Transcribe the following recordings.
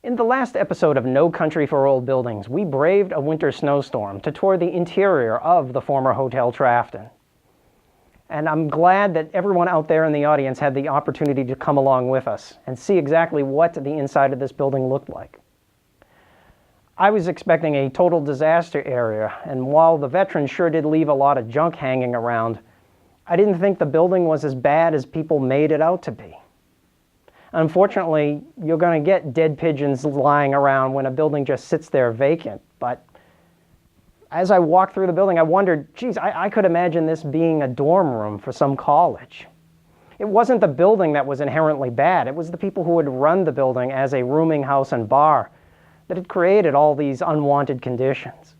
In the last episode of No Country for Old Buildings, we braved a winter snowstorm to tour the interior of the former Hotel Trafton. And I'm glad that everyone out there in the audience had the opportunity to come along with us and see exactly what the inside of this building looked like. I was expecting a total disaster area, and while the veterans sure did leave a lot of junk hanging around, I didn't think the building was as bad as people made it out to be. Unfortunately, you're going to get dead pigeons lying around when a building just sits there vacant. But as I walked through the building, I wondered, geez, I could imagine this being a dorm room for some college. It wasn't the building that was inherently bad. It was the people who had run the building as a rooming house and bar that had created all these unwanted conditions.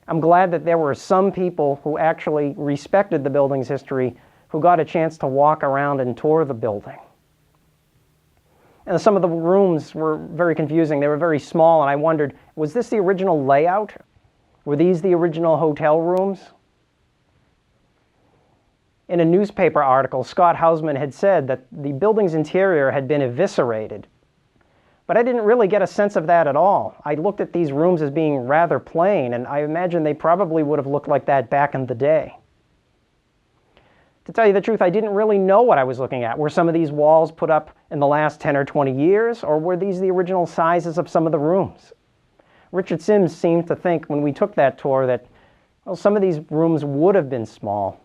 I'm glad that there were some people who actually respected the building's history who got a chance to walk around and tour the building. And some of the rooms were very confusing. They were very small, and I wondered, was this the original layout? Were these the original hotel rooms? In a newspaper article, Scott Hausman had said that the building's interior had been eviscerated. But I didn't really get a sense of that at all. I looked at these rooms as being rather plain, and I imagine they probably would have looked like that back in the day. To tell you the truth, I didn't really know what I was looking at. Were some of these walls put up in the last 10 or 20 years, or were these the original sizes of some of the rooms? Richard Sims seemed to think when we took that tour that, well, some of these rooms would have been small.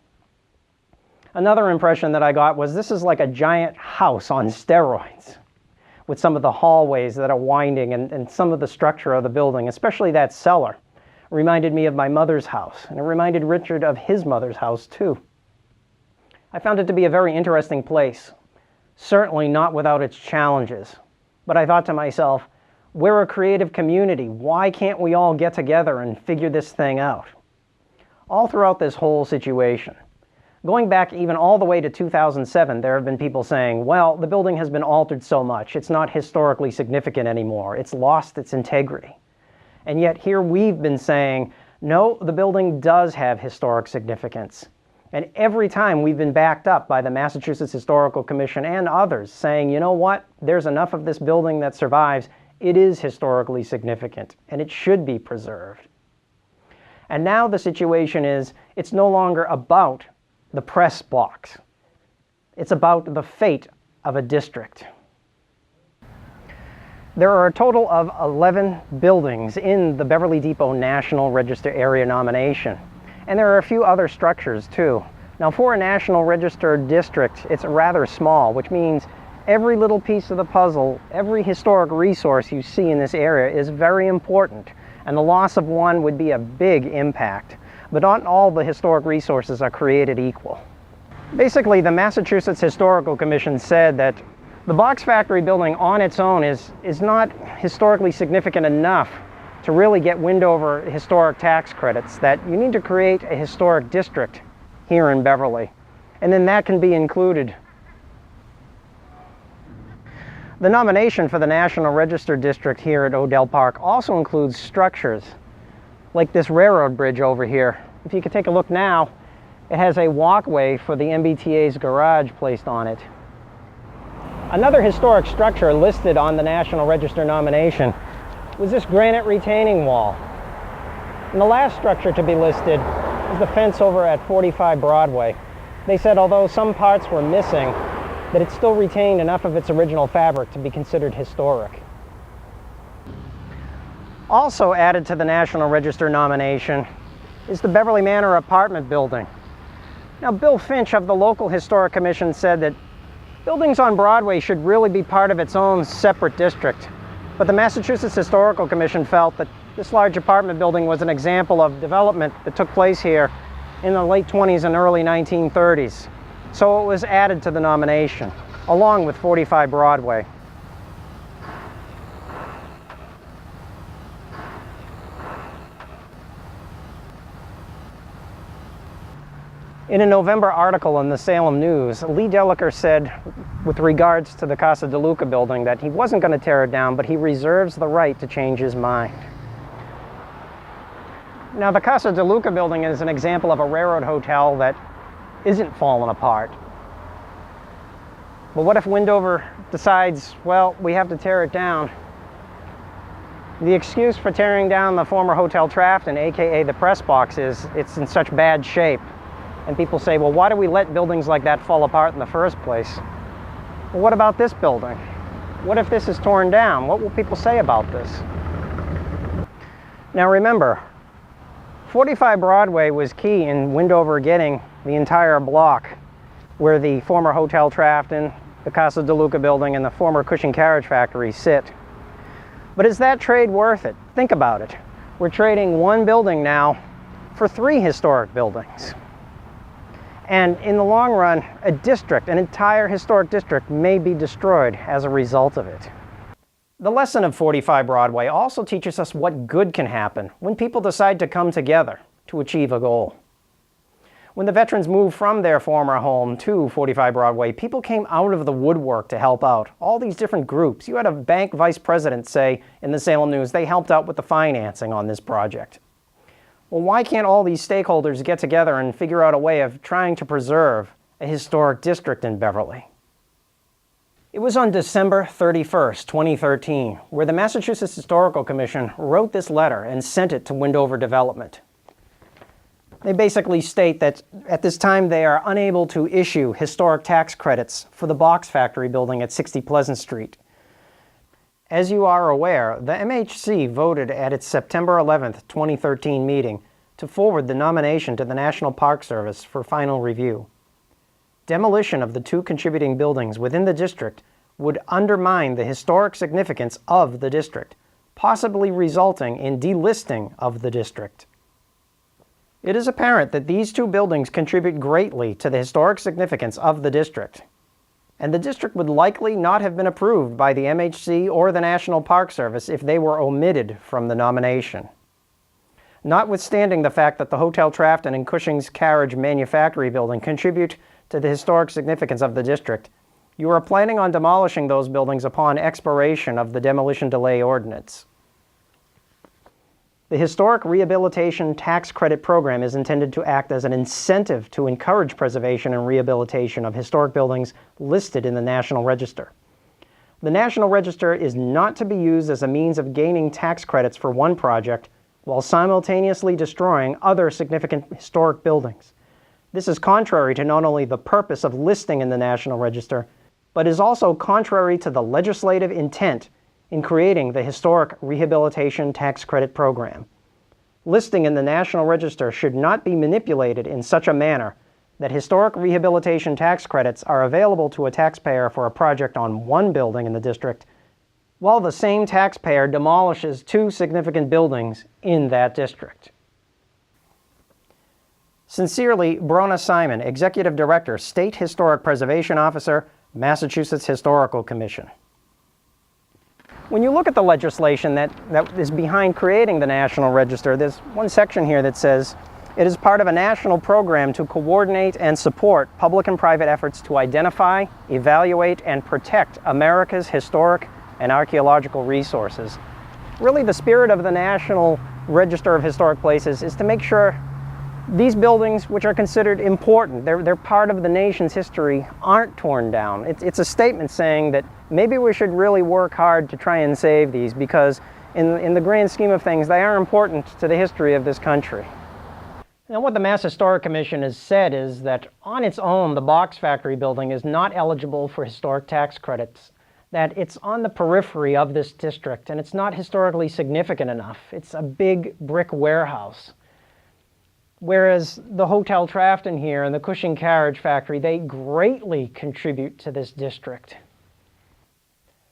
Another impression that I got was this is like a giant house on steroids, with some of the hallways that are winding and some of the structure of the building, especially that cellar, reminded me of my mother's house, and it reminded Richard of his mother's house too. I found it to be a very interesting place, certainly not without its challenges. But I thought to myself, we're a creative community. Why can't we all get together and figure this thing out? All throughout this whole situation, going back even all the way to 2007, there have been people saying, well, the building has been altered so much, it's not historically significant anymore, it's lost its integrity. And yet here we've been saying, no, the building does have historic significance. And every time we've been backed up by the Massachusetts Historical Commission and others saying, you know what, there's enough of this building that survives, it is historically significant, and it should be preserved. And now the situation is, it's no longer about the press box. It's about the fate of a district. There are a total of 11 buildings in the Beverly Depot National Register area nomination. And there are a few other structures too. Now for a National Register district, it's rather small, which means every little piece of the puzzle, every historic resource you see in this area is very important. And the loss of one would be a big impact. But not all the historic resources are created equal. Basically, the Massachusetts Historical Commission said that the box factory building on its own is not historically significant enough to really get wind over historic tax credits, that you need to create a historic district here in Beverly. And then that can be included. The nomination for the National Register district here at Odell Park also includes structures like this railroad bridge over here. If you could take a look now, it has a walkway for the MBTA's garage placed on it. Another historic structure listed on the National Register nomination was this granite retaining wall. And the last structure to be listed is the fence over at 45 Broadway. They said although some parts were missing, that it still retained enough of its original fabric to be considered historic. Also added to the National Register nomination is the Beverly Manor apartment building. Now Bill Finch of the local Historic Commission said that buildings on Broadway should really be part of its own separate district. But the Massachusetts Historical Commission felt that this large apartment building was an example of development that took place here in the late 20s and early 1930s. So it was added to the nomination, along with 45 Broadway. In a November article in the Salem News, Lee Deliker said, with regards to the Casa de Luca building, that he wasn't going to tear it down, but he reserves the right to change his mind. Now, the Casa de Luca building is an example of a railroad hotel that isn't falling apart. But what if Windover decides, well, we have to tear it down The excuse for tearing down the former Hotel Trafton, aka the press box, is it's in such bad shape. And people say, well, why do we let buildings like that fall apart in the first place? Well, what about this building? What if this is torn down? What will people say about this? Now remember, 45 Broadway was key in Wendover getting the entire block where the former Hotel Trafton, the Casa de Luca building, and the former Cushing Carriage Factory sit. But is that trade worth it? Think about it. We're trading one building now for 3 historic buildings. And in the long run, a district, an entire historic district, may be destroyed as a result of it. The lesson of 45 Broadway also teaches us what good can happen when people decide to come together to achieve a goal. When the veterans moved from their former home to 45 Broadway, people came out of the woodwork to help out. All these different groups. You had a bank vice president say in the Salem News they helped out with the financing on this project. Well, why can't all these stakeholders get together and figure out a way of trying to preserve a historic district in Beverly? It was on December 31st, 2013, where the Massachusetts Historical Commission wrote this letter and sent it to Wendover Development. They basically state that at this time they are unable to issue historic tax credits for the box factory building at 60 Pleasant Street. As you are aware, the MHC voted at its September 11th, 2013 meeting to forward the nomination to the National Park Service for final review. Demolition of the 2 contributing buildings within the district would undermine the historic significance of the district, possibly resulting in delisting of the district. It is apparent that these 2 buildings contribute greatly to the historic significance of the district, and the district would likely not have been approved by the MHC or the National Park Service if they were omitted from the nomination. Notwithstanding the fact that the Hotel Trafton and Cushing's Carriage Manufactory building contribute to the historic significance of the district, you are planning on demolishing those buildings upon expiration of the demolition delay ordinance. The Historic Rehabilitation Tax Credit Program is intended to act as an incentive to encourage preservation and rehabilitation of historic buildings listed in the National Register. The National Register is not to be used as a means of gaining tax credits for one project while simultaneously destroying other significant historic buildings. This is contrary to not only the purpose of listing in the National Register, but is also contrary to the legislative intent in creating the Historic Rehabilitation Tax Credit Program. Listing in the National Register should not be manipulated in such a manner that historic rehabilitation tax credits are available to a taxpayer for a project on one building in the district, while the same taxpayer demolishes 2 significant buildings in that district. Sincerely, Brona Simon, Executive Director, State Historic Preservation Officer, Massachusetts Historical Commission. When you look at the legislation that is behind creating the National Register, there's one section here that says, it is part of a national program to coordinate and support public and private efforts to identify, evaluate, and protect America's historic and archaeological resources. Really, the spirit of the National Register of Historic Places is to make sure these buildings, which are considered important, they're part of the nation's history, aren't torn down. It's a statement saying that maybe we should really work hard to try and save these because in the grand scheme of things, they are important to the history of this country. Now, what the Mass Historic Commission has said is that on its own, the box factory building is not eligible for historic tax credits, that it's on the periphery of this district and it's not historically significant enough. It's a big brick warehouse. Whereas the Hotel Trafton here and the Cushing Carriage Factory, they greatly contribute to this district.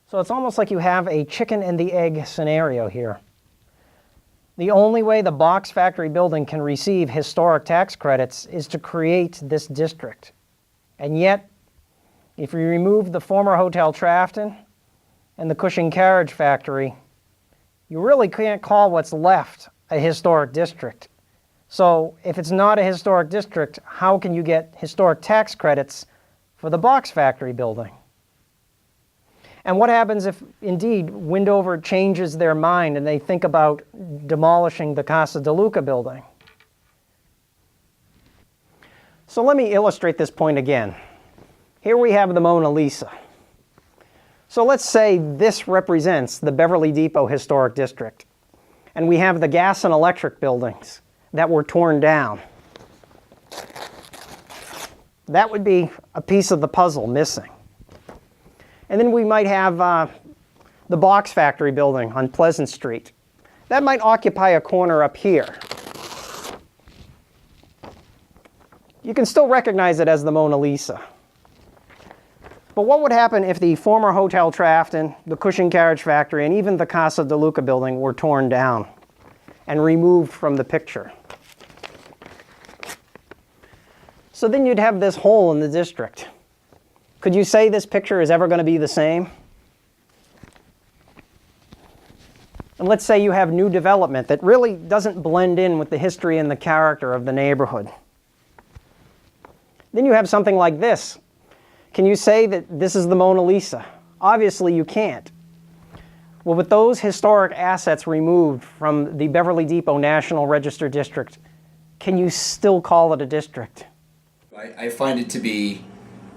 So it's almost like you have a chicken and the egg scenario here. The only way the box factory building can receive historic tax credits is to create this district. And yet, if you remove the former Hotel Trafton and the Cushing Carriage Factory, you really can't call what's left a historic district. So if it's not a historic district, how can you get historic tax credits for the box factory building? And what happens if, indeed, Wendover changes their mind and they think about demolishing the Casa de Luca building? So let me illustrate this point again. Here we have the Mona Lisa. So let's say this represents the Beverly Depot Historic District, and we have the gas and electric buildings that were torn down. That would be a piece of the puzzle missing. And then we might have the box factory building on Pleasant Street. That might occupy a corner up here. You can still recognize it as the Mona Lisa. But what would happen if the former Hotel Trafton, the Cushing Carriage Factory, and even the Casa de Luca building were torn down and removed from the picture? So then you'd have this hole in the district. Could you say this picture is ever going to be the same? And let's say you have new development that really doesn't blend in with the history and the character of the neighborhood. Then you have something like this. Can you say that this is the Mona Lisa? Obviously you can't. Well, with those historic assets removed from the Beverly Depot National Register District, can you still call it a district? I find it to be,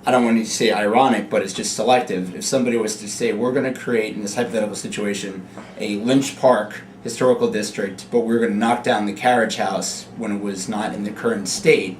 I don't want to say ironic, but it's just selective. If somebody was to say, we're going to create, in this hypothetical situation, a Lynch Park historical district, but we're going to knock down the carriage house when it was not in the current state,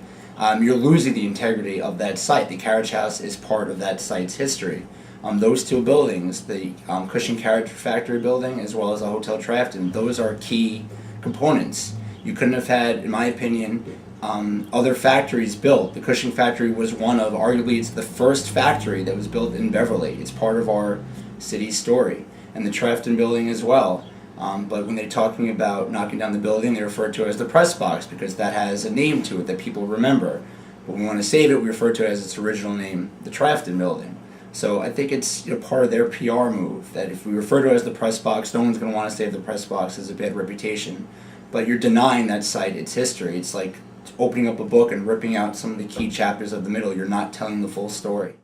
you're losing the integrity of that site. The carriage house is part of that site's history. Those two buildings, the Cushing Carriage Factory building as well as the Hotel Trafton, those are key components. You couldn't have had, in my opinion, other factories built. The Cushing factory was one of, arguably it's the first factory that was built in Beverly. It's part of our city's story. And the Trafton building as well. But when they're talking about knocking down the building, they refer to it as the press box because that has a name to it that people remember. But when we want to save it, we refer to it as its original name, the Trafton building. So I think it's part of their PR move that if we refer to it as the press box, no one's going to want to save the press box as a bad reputation. But you're denying that site its history. It's like opening up a book and ripping out some of the key chapters of the middle. You're not telling the full story.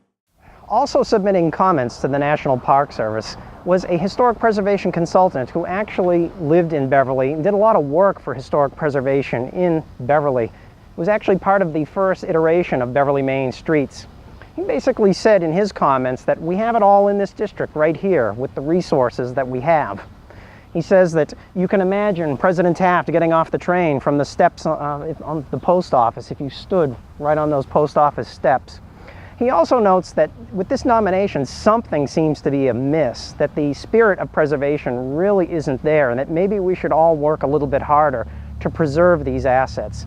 Also submitting comments to the National Park Service was a historic preservation consultant who actually lived in Beverly and did a lot of work for historic preservation in Beverly. It was actually part of the first iteration of Beverly Main Streets. He basically said in his comments that we have it all in this district right here with the resources that we have. He says that you can imagine President Taft getting off the train from the steps on the post office if you stood right on those post office steps. He also notes that with this nomination, something seems to be amiss, that the spirit of preservation really isn't there, and that maybe we should all work a little bit harder to preserve these assets.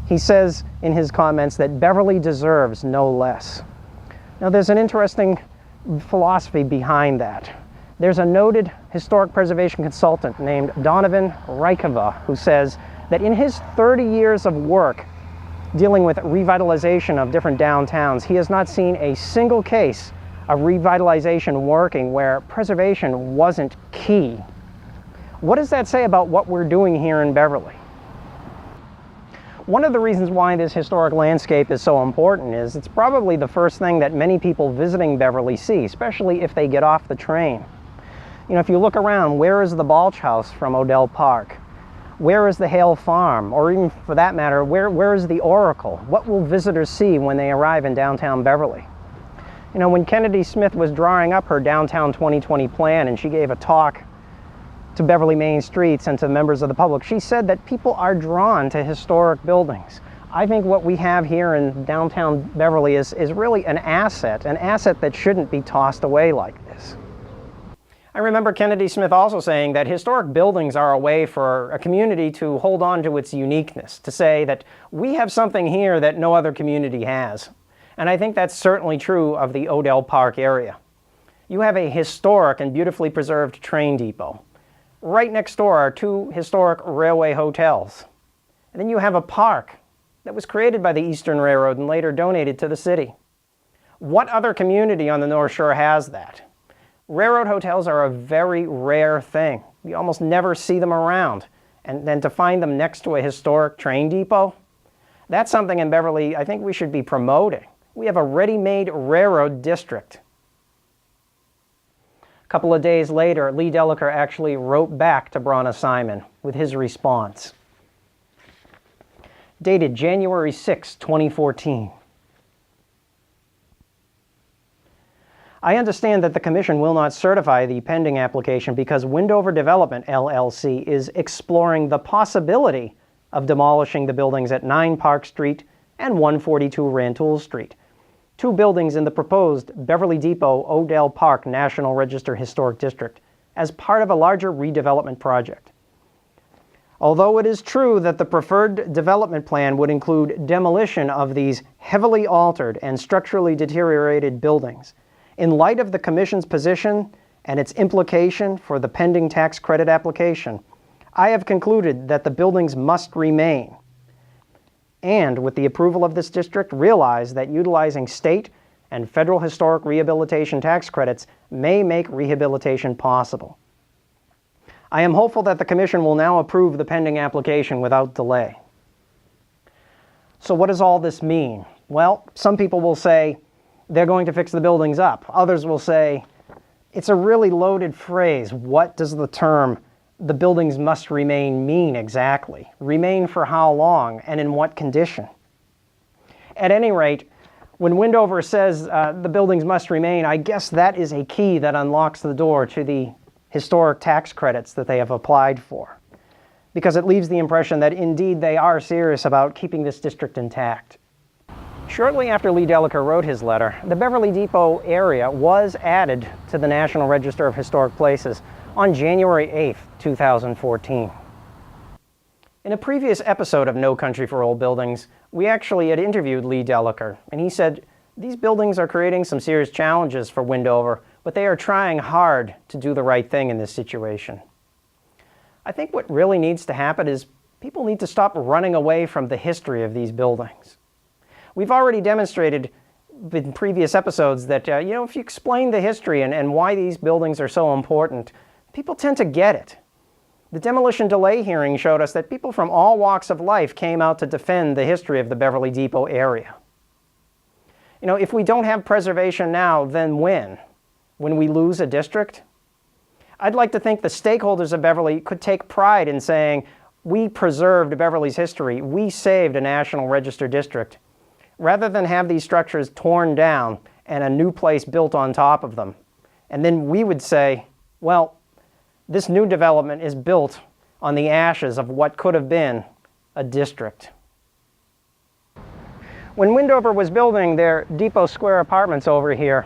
He says in his comments that Beverly deserves no less. Now, there's an interesting philosophy behind that. There's a noted historic preservation consultant named Donovan Rykova who says that in his 30 years of work dealing with revitalization of different downtowns, he has not seen a single case of revitalization working where preservation wasn't key. What does that say about what we're doing here in Beverly? One of the reasons why this historic landscape is so important is it's probably the first thing that many people visiting Beverly see, especially if they get off the train. You know, if you look around, where is the Balch House from Odell Park? Where is the Hale Farm? Or even for that matter, where is the Oracle? What will visitors see when they arrive in downtown Beverly? You know, when Kennedy Smith was drawing up her Downtown 2020 plan and she gave a talk to Beverly Main Streets and to members of the public, she said that people are drawn to historic buildings. I think what we have here in downtown Beverly is really an asset that shouldn't be tossed away like this. I remember Kennedy Smith also saying that historic buildings are a way for a community to hold on to its uniqueness, to say that we have something here that no other community has. And I think that's certainly true of the Odell Park area. You have a historic and beautifully preserved train depot. Right next door are two historic railway hotels. And then you have a park that was created by the Eastern Railroad and later donated to the city. What other community on the North Shore has that? Railroad hotels are a very rare thing. You almost never see them around. And then to find them next to a historic train depot, that's something in Beverly I think we should be promoting. We have a ready-made railroad district. A couple of days later, Lee Delacour actually wrote back to Bronagh Simon with his response. Dated January 6, 2014. I understand that the Commission will not certify the pending application because Windover Development, LLC, is exploring the possibility of demolishing the buildings at 9 Park Street and 142 Rantoul Street, 2 buildings in the proposed Beverly Depot Odell Park National Register Historic District, as part of a larger redevelopment project. Although it is true that the preferred development plan would include demolition of these heavily altered and structurally deteriorated buildings, in light of the Commission's position and its implication for the pending tax credit application, I have concluded that the buildings must remain. And with the approval of this district, realize that utilizing state and federal historic rehabilitation tax credits may make rehabilitation possible. I am hopeful that the Commission will now approve the pending application without delay. So what does all this mean? Well, some people will say they're going to fix the buildings up. Others will say it's a really loaded phrase. What does the term "the buildings must remain" mean exactly? Remain for how long and in what condition? At any rate, when Windover says the buildings must remain, I guess that is a key that unlocks the door to the historic tax credits that they have applied for, because it leaves the impression that indeed they are serious about keeping this district intact. Shortly after Lee Delacour wrote his letter, the Beverly Depot area was added to the National Register of Historic Places on January 8, 2014. In a previous episode of No Country for Old Buildings, we actually had interviewed Lee Delacour, and he said, "These buildings are creating some serious challenges for Windover, but they are trying hard to do the right thing in this situation." I think what really needs to happen is people need to stop running away from the history of these buildings. We've already demonstrated in previous episodes that, if you explain the history and why these buildings are so important, people tend to get it. The demolition delay hearing showed us that people from all walks of life came out to defend the history of the Beverly Depot area. If we don't have preservation now, then when? When we lose a district? I'd like to think the stakeholders of Beverly could take pride in saying, we preserved Beverly's history, we saved a National Register district, rather than have these structures torn down and a new place built on top of them. And then we would say, well, this new development is built on the ashes of what could have been a district. When Windover was building their Depot Square apartments over here,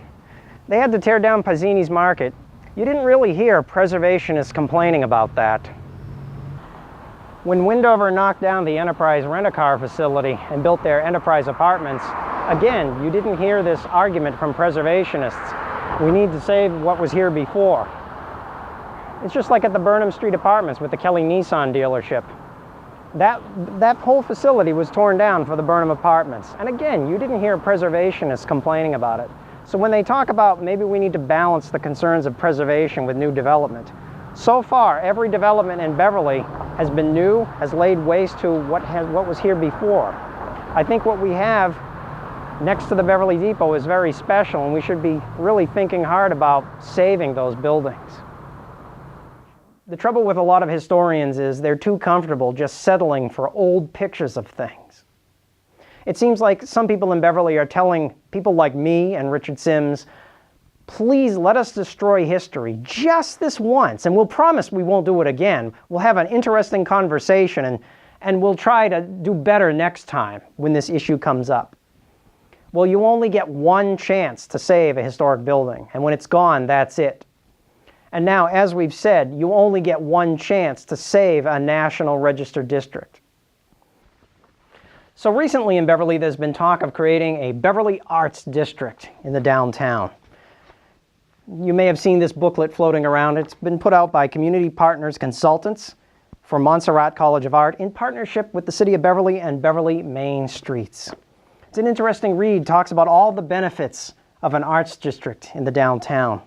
they had to tear down Pazzini's Market. You didn't really hear preservationists complaining about that. When Windover knocked down the Enterprise Rent-A-Car facility and built their Enterprise Apartments, again, you didn't hear this argument from preservationists. We need to save what was here before. It's just like at the Burnham Street Apartments with the Kelly Nissan dealership. That whole facility was torn down for the Burnham Apartments. And again, you didn't hear preservationists complaining about it. So when they talk about maybe we need to balance the concerns of preservation with new development, so far, every development in Beverly has been new, has laid waste to what was here before. I think what we have next to the Beverly Depot is very special, and we should be really thinking hard about saving those buildings. The trouble with a lot of historians is they're too comfortable just settling for old pictures of things. It seems like some people in Beverly are telling people like me and Richard Sims, please let us destroy history just this once, and we'll promise we won't do it again. We'll have an interesting conversation, and we'll try to do better next time when this issue comes up. Well, you only get one chance to save a historic building, and when it's gone, that's it. And now, as we've said, you only get one chance to save a National Register district. So recently in Beverly, there's been talk of creating a Beverly Arts District in the downtown. You may have seen this booklet floating around. It's been put out by Community Partners Consultants for Montserrat College of Art in partnership with the City of Beverly and Beverly Main Streets. It's an interesting read, talks about all the benefits of an arts district in the downtown.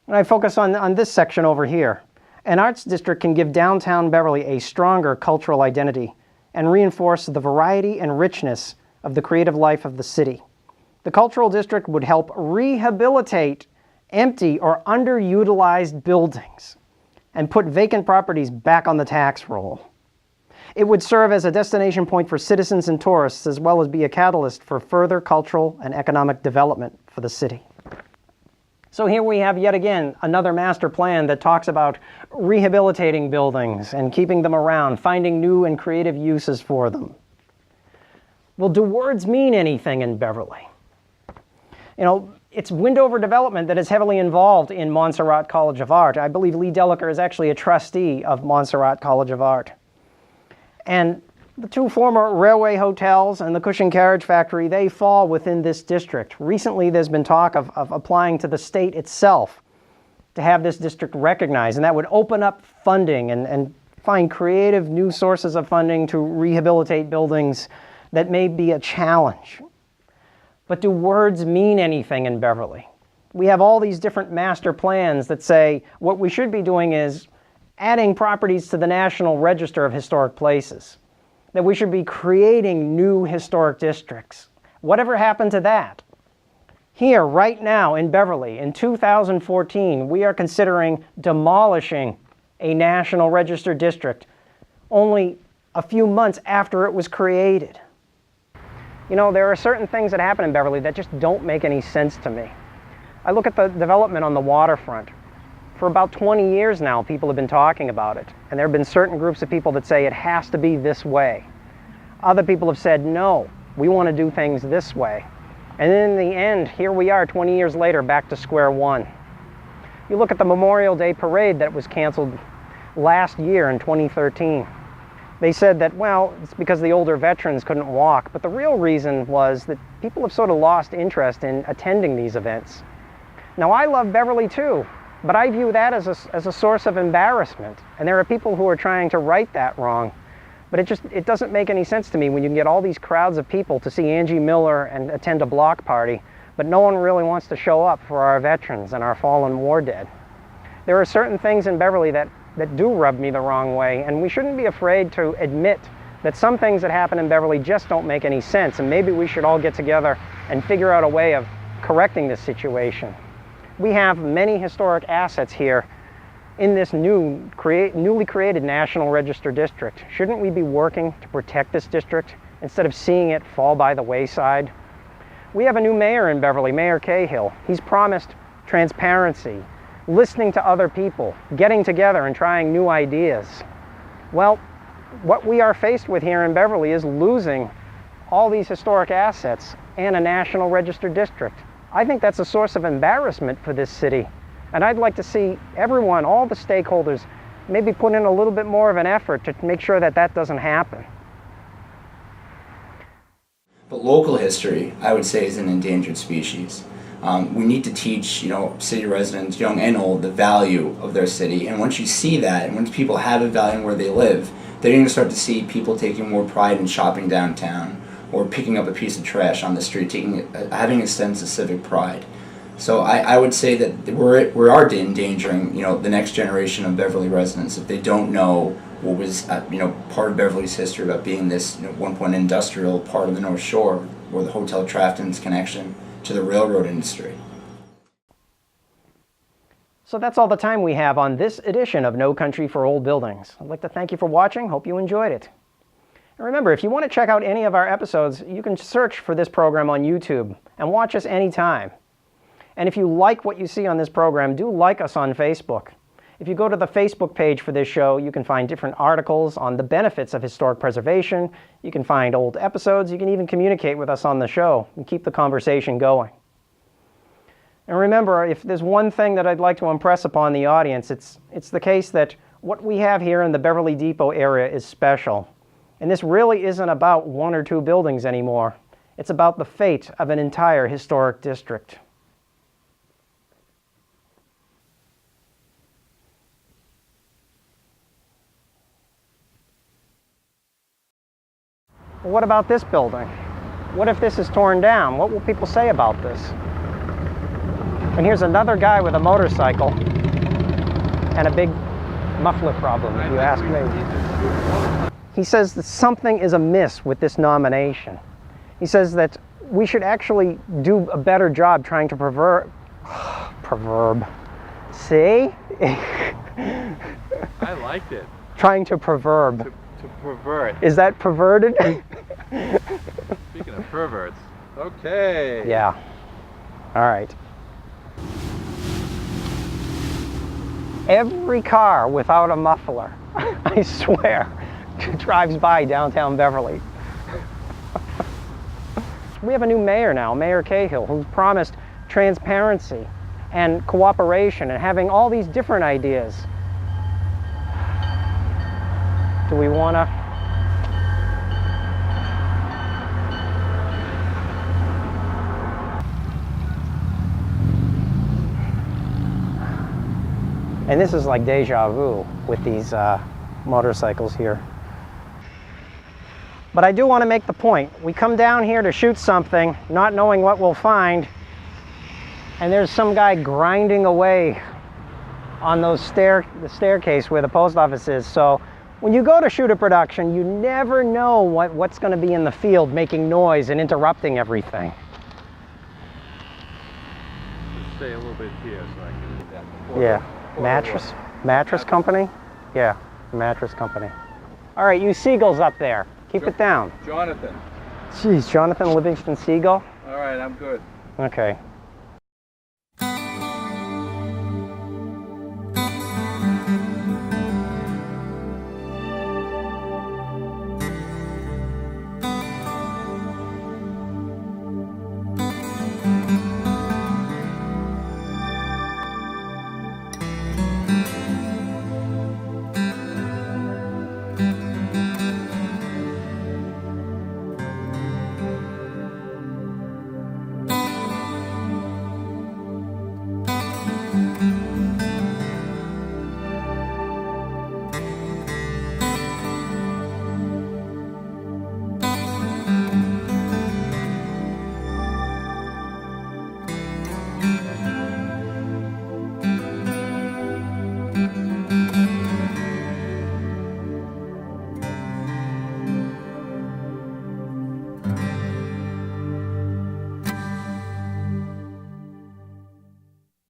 And I focus on this section over here. An arts district can give downtown Beverly a stronger cultural identity and reinforce the variety and richness of the creative life of the city. The cultural district would help rehabilitate empty or underutilized buildings and put vacant properties back on the tax roll. It would serve as a destination point for citizens and tourists, as well as be a catalyst for further cultural and economic development for the city. So here we have yet again another master plan that talks about rehabilitating buildings and keeping them around, finding new and creative uses for them. Well, do words mean anything in Beverly? You know, it's Windover Development that is heavily involved in Montserrat College of Art. I believe Lee Delaker is actually a trustee of Montserrat College of Art. And the two former railway hotels and the Cushing Carriage Factory, they fall within this district. Recently, there's been talk of applying to the state itself to have this district recognized, and that would open up funding and find creative new sources of funding to rehabilitate buildings that may be a challenge. But do words mean anything in Beverly? We have all these different master plans that say what we should be doing is adding properties to the National Register of Historic Places, that we should be creating new historic districts. Whatever happened to that? Here, right now in Beverly, in 2014, we are considering demolishing a National Register district only a few months after it was created. You know, there are certain things that happen in Beverly that just don't make any sense to me. I look at the development on the waterfront. For about 20 years now, people have been talking about it, and there have been certain groups of people that say it has to be this way. Other people have said, no, we want to do things this way. And then in the end, here we are 20 years later, back to square one. You look at the Memorial Day parade that was canceled last year in 2013. They said that, well, it's because the older veterans couldn't walk, but the real reason was that people have sort of lost interest in attending these events. Now, I love Beverly too, but I view that as a source of embarrassment, and there are people who are trying to right that wrong. But it doesn't make any sense to me when you can get all these crowds of people to see Angie Miller and attend a block party, but no one really wants to show up for our veterans and our fallen war dead. There are certain things in Beverly that do rub me the wrong way, and we shouldn't be afraid to admit that some things that happen in Beverly just don't make any sense, and maybe we should all get together and figure out a way of correcting this situation. We have many historic assets here in this newly created National Register district. Shouldn't we be working to protect this district instead of seeing it fall by the wayside? We have a new mayor in Beverly, Mayor Cahill. He's promised transparency, listening to other people, getting together and trying new ideas. Well, what we are faced with here in Beverly is losing all these historic assets and a National Register district. I think that's a source of embarrassment for this city. And I'd like to see everyone, all the stakeholders, maybe put in a little bit more of an effort to make sure that that doesn't happen. But local history, I would say, is an endangered species. We need to teach, city residents, young and old, the value of their city. And once you see that, and once people have a value in where they live, they're going to start to see people taking more pride in shopping downtown or picking up a piece of trash on the street, having a sense of civic pride. So I would say that we are endangering, the next generation of Beverly residents if they don't know what was, part of Beverly's history about being this, one point industrial part of the North Shore, or the Hotel Trafton's connection to the railroad industry. So that's all the time we have on this edition of No Country for Old Buildings. I'd like to thank you for watching. Hope you enjoyed it. And remember, if you want to check out any of our episodes, you can search for this program on YouTube and watch us anytime. And if you like what you see on this program, do like us on Facebook. If you go to the Facebook page for this show, you can find different articles on the benefits of historic preservation. You can find old episodes. You can even communicate with us on the show and keep the conversation going. And remember, if there's one thing that I'd like to impress upon the audience, it's the case that what we have here in the Beverly Depot area is special. And this really isn't about one or two buildings anymore. It's about the fate of an entire historic district. Well, what about this building? What if this is torn down? What will people say about this? And here's another guy with a motorcycle and a big muffler problem, if you ask me. He says that something is amiss with this nomination. He says that we should actually do a better job trying to proverb. See? I liked it. Trying to proverb. To pervert. Is that perverted? Speaking of perverts. Okay. Yeah. All right. Every car without a muffler, I swear, drives by downtown Beverly. We have a new mayor now, Mayor Cahill, who's promised transparency and cooperation and having all these different ideas. Do we want to? And this is like deja vu with these motorcycles here. But I do want to make the point. We come down here to shoot something, not knowing what we'll find, and there's some guy grinding away on the staircase where the post office is. So when you go to shoot a production, you never know what's going to be in the field making noise and interrupting everything. Just stay a little bit here so I can do that. Yeah. Mattress company? Yeah, mattress company. All right, you seagulls up there. Keep it down. Jonathan. Jeez, Jonathan Livingston Seagull? All right, I'm good. Okay.